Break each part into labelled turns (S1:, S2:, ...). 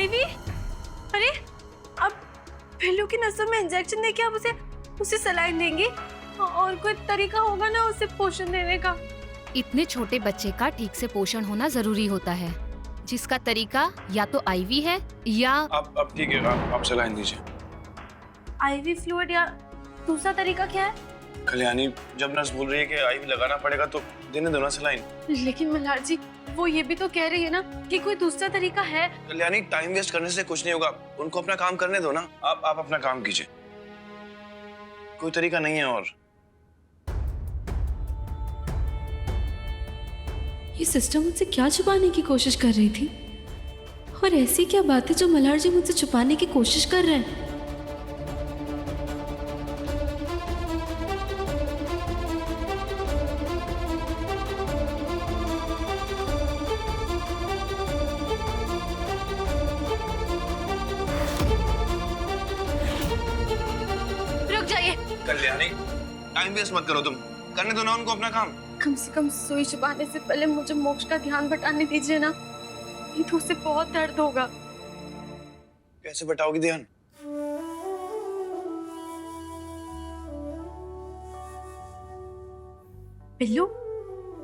S1: Ivy? अरे अब पिल्लू की नसों में इंजेक्शन देके आप उसे सलाइन देंगी? और कोई तरीका होगा ना उसे पोषण देने का?
S2: इतने छोटे बच्चे का ठीक से पोषण होना जरूरी होता है, जिसका तरीका या तो आईवी है या
S3: अब ठीक है, आप सलाइन दीजिए।
S1: आईवी फ्लूइड या दूसरा तरीका क्या है?
S3: कल्याणी, जब नर्स बोल रही है कि आईवी लगाना पड़ेगा तो देने दो ना सलाइन।
S1: लेकिन मल्हार जी, वो ये भी तो कह रही है ना कि कोई दूसरा तरीका है।
S3: कल्याणी, टाइम वेस्ट करने से कुछ नहीं होगा, उनको अपना काम करने दो ना। आप अपना काम कीजिए, कोई तरीका नहीं है। और
S1: ये सिस्टर मुझसे क्या छुपाने की कोशिश कर रही थी? और ऐसी क्या बात है जो मल्हार जी मुझसे छुपाने की कोशिश कर रहे हैं? रुक जाइए।
S3: कल्याणी, टाइम वेस्ट मत करो, तुम करने दो ना उनको अपना काम।
S1: कम से कम सुई छुपाने से पहले मुझे मोक्ष का ध्यान बटाने दीजिए ना, नहीं तो उसे बहुत दर्द होगा।
S3: कैसे बटाओगी ध्यान?
S1: पिल्लू,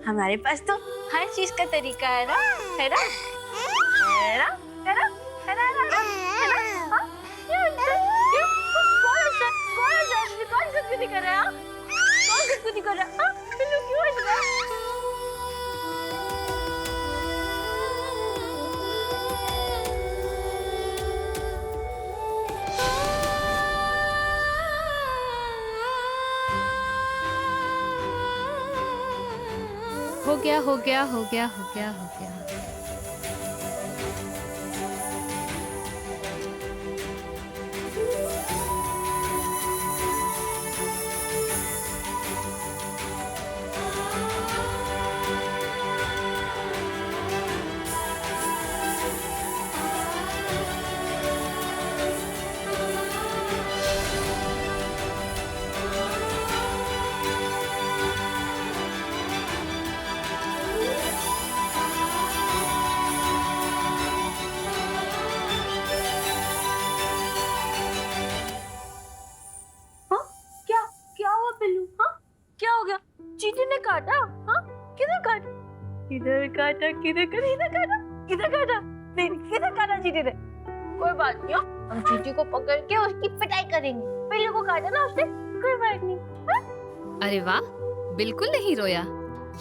S1: हमारे पास तो हर चीज का तरीका है ना, है ना? है ना? है ना? है ना? है ना? है ना? हाँ? क्यों? कौन गुदगुदी कर रहा है? हाँ? कौन गुदगुदी कर रहा है? हाँ? पिल्लू क्यों हंस रहा है?
S2: हो गया हो गया हो गया हो गया हो गया।
S1: हाँ? क्या हुआ पिल्लू? हाँ? क्या हो गया? चींटी ने काटा? हाँ? किधर काटा? किधर काटा? किधर काटा? किधर काटा? किधर काटा? नहीं, किधर काटा चींटी ने? कोई बात नहीं, हम चींटी को पकड़ के उसकी पिटाई करेंगे। पिल्लू को काटा ना उसने, कोई बात नहीं। हाँ?
S2: अरे वाह, बिल्कुल नहीं रोया।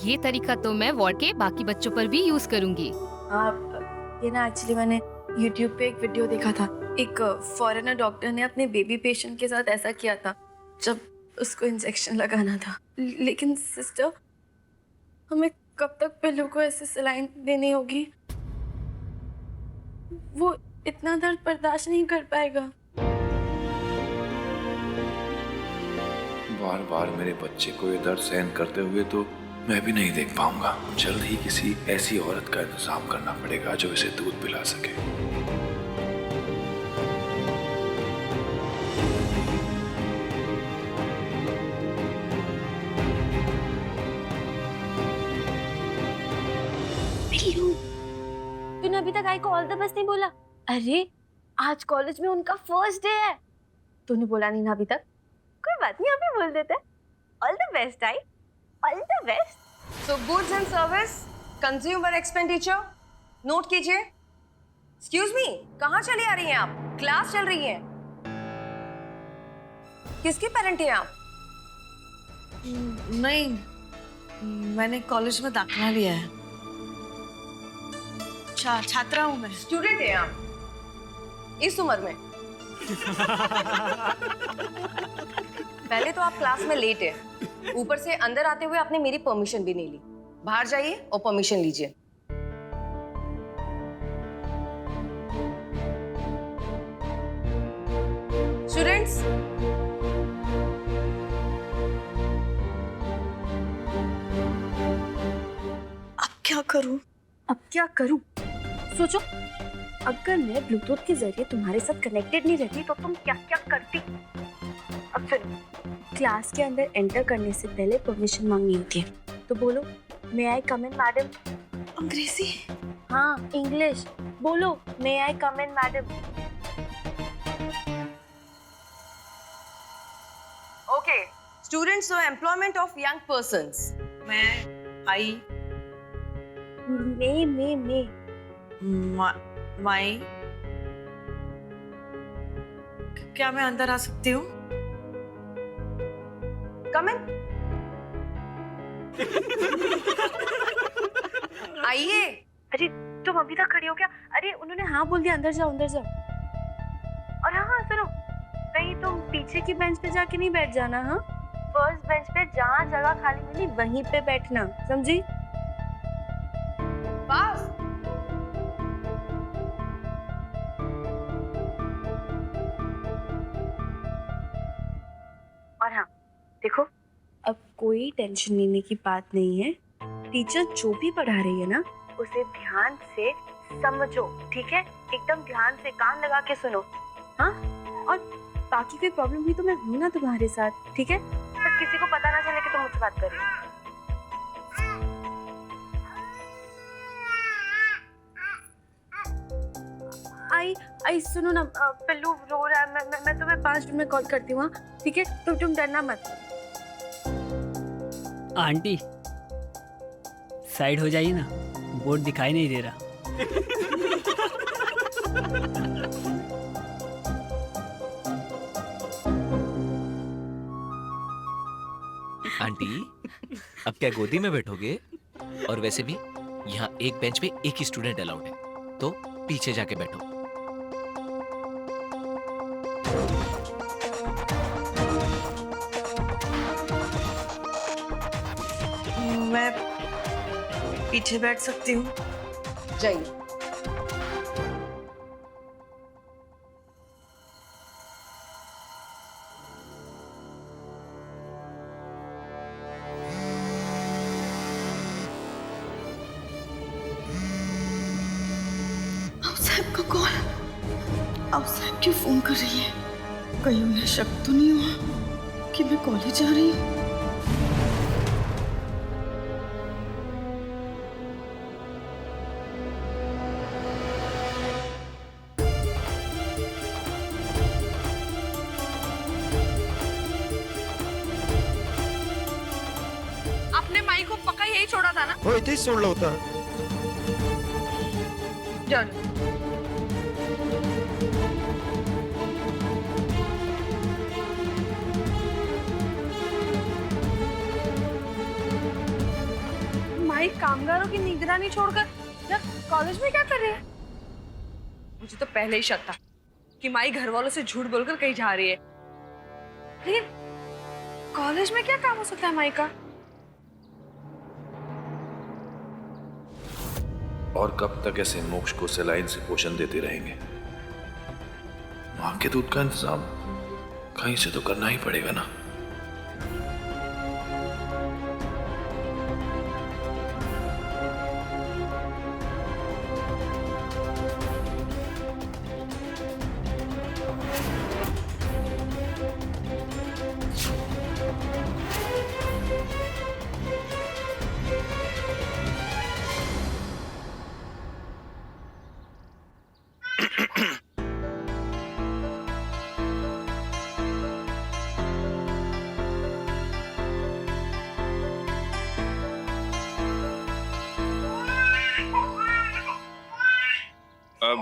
S2: ये तरीका तो मैं वार्ड के बाकी बच्चों पर भी यूज करूंगी।
S1: ये ना एक्चुअली मैंने YouTube पे एक वीडियो देखा था। एक फॉरेनर डॉक्टर ने अपने बेबी पेशेंट के साथ ऐसा किया था जब उसको इंजेक्शन लगाना था। लेकिन सिस्टर, हमें कब तक पिल्लू को ऐसे सलाइन देनी होगी? वो इतना दर्द बर्दाश्त नहीं कर पाएगा।
S3: बार बार मेरे बच्चे को ये दर्द सहन करते हुए तो मैं भी नहीं देख पाऊंगा। जल्द ही किसी ऐसी औरत का इंतजाम करना पड़ेगा जो इसे दूध पिला सके।
S1: पिल्लू, तूने अभी तक आई को ऑल द बेस्ट नहीं बोला? अरे आज कॉलेज में उनका फर्स्ट डे है। तूने बोला नहीं ना अभी तक? कोई बात नहीं, अभी बोल देते हैं। All the best I, all the best.
S4: So goods and service, consumer expenditure, note कीजिए। Excuse me, कहाँ चली आ रही हैं आप? क्लास चल रही है। किसके पेरेंट हैं आप?
S5: नहीं, मैंने कॉलेज में दाखिला लिया है। छात्रा हूँ मैं।
S4: स्टूडेंट हैं आप इस उम्र में? पहले तो आप क्लास में लेट है, ऊपर से अंदर आते हुए आपने मेरी परमिशन भी नहीं ली। बाहर जाइए और परमिशन लीजिए। स्टूडेंट्स,
S1: अब क्या करूं? अब क्या करूं? सोचो, अगर मैं ब्लूटूथ के जरिए तुम्हारे साथ कनेक्टेड नहीं रहती तो तुम क्या क्या करती? अब फिर क्लास के अंदर एंटर करने से पहले परमिशन मांगनी होती है। तो बोलो, मे आई कम इन मैडम?
S5: अंग्रेजी
S1: हाँ इंग्लिश बोलो। मे आई कम इन madam?
S4: Okay, students, so employment of young persons.
S5: मैं आई
S1: मे
S5: माई। क्या मैं अंदर आ सकती हूँ?
S4: Come in. आइए।
S1: अरे तुम अभी तक खड़ी हो क्या? अरे उन्होंने हाँ बोल दिया, अंदर जाओ अंदर जाओ। और हाँ सुनो, कहीं तुम पीछे की बेंच पे जाके नहीं बैठ जाना। हाँ, फर्स्ट बेंच पे जहाँ जगह खाली मिली वहीं पे बैठना, समझी?
S4: पास।
S1: और हाँ देखो, अब कोई टेंशन लेने की बात नहीं है। टीचर जो भी पढ़ा रही है ना, उसे ध्यान से समझो, ठीक है? एकदम ध्यान से कान लगा के सुनो। हाँ, और बाकी कोई प्रॉब्लम हुई तो मैं हूं ना तुम्हारे साथ, ठीक है? बस किसी को पता ना चले कि तुम मुझसे बात कर रही हो। आई सुनो ना, पिल्लू रो रहा है। मैं तुम्हें 5 मिनट में कॉल करती हूँ, हाँ? ठीक है? तुम डरना मत।
S6: आंटी साइड हो जाइए ना, बोर्ड दिखाई नहीं दे रहा।
S7: आंटी अब क्या गोदी में बैठोगे? और वैसे भी यहाँ एक बेंच पे एक ही स्टूडेंट अलाउड है, तो पीछे जाके बैठो।
S5: मैं पीछे बैठ सकती हूँ?
S4: जाइए।
S8: साहब का कॉल। अब साहब क्यों फोन कर रही है? कहीं उन्हें शक तो नहीं हुआ कि मैं कॉलेज जा रही हूँ?
S5: आपने माई को पक्का यही छोड़ा था ना?
S9: हो इथे सोडलं होतं.
S5: जाओ।
S1: माई कामगारों की निगरानी छोड़कर या कॉलेज में क्या कर रही है?
S5: मुझे तो पहले ही शक था कि माई घर वालों से झूठ बोलकर कहीं जा रही है। लेकिन कॉलेज में क्या काम हो सकता है माई का?
S3: और कब तक ऐसे मोक्ष को सलाइन से पोषण देते रहेंगे? मां के दूध का इंतजाम कहीं से तो करना ही पड़ेगा ना।
S10: अब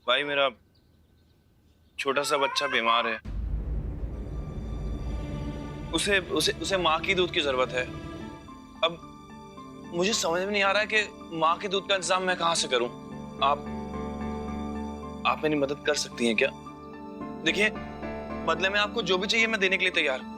S10: भाई मेरा छोटा सा बच्चा बीमार है, उसे उसे उसे माँ की दूध की जरूरत है। अब मुझे समझ में नहीं आ रहा है कि माँ के दूध का इंतजाम मैं कहाँ से करूं। आप मेरी मदद कर सकती हैं क्या? देखिए, बदले में आपको जो भी चाहिए मैं देने के लिए तैयार हूं।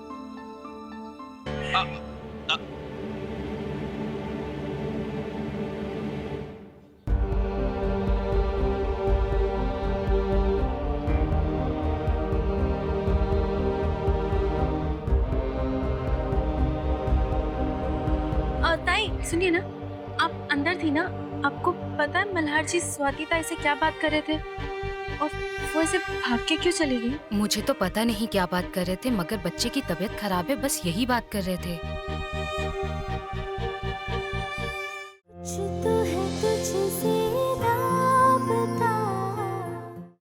S1: ताई सुनिए ना, आप अंदर थी ना? आपको पता है मल्हार जी स्वाति ताई से क्या बात कर रहे थे और वो ऐसे भाग के क्यों चली गई?
S2: मुझे तो पता नहीं क्या बात कर रहे थे, मगर बच्चे की तबीयत खराब है, बस यही बात कर रहे थे।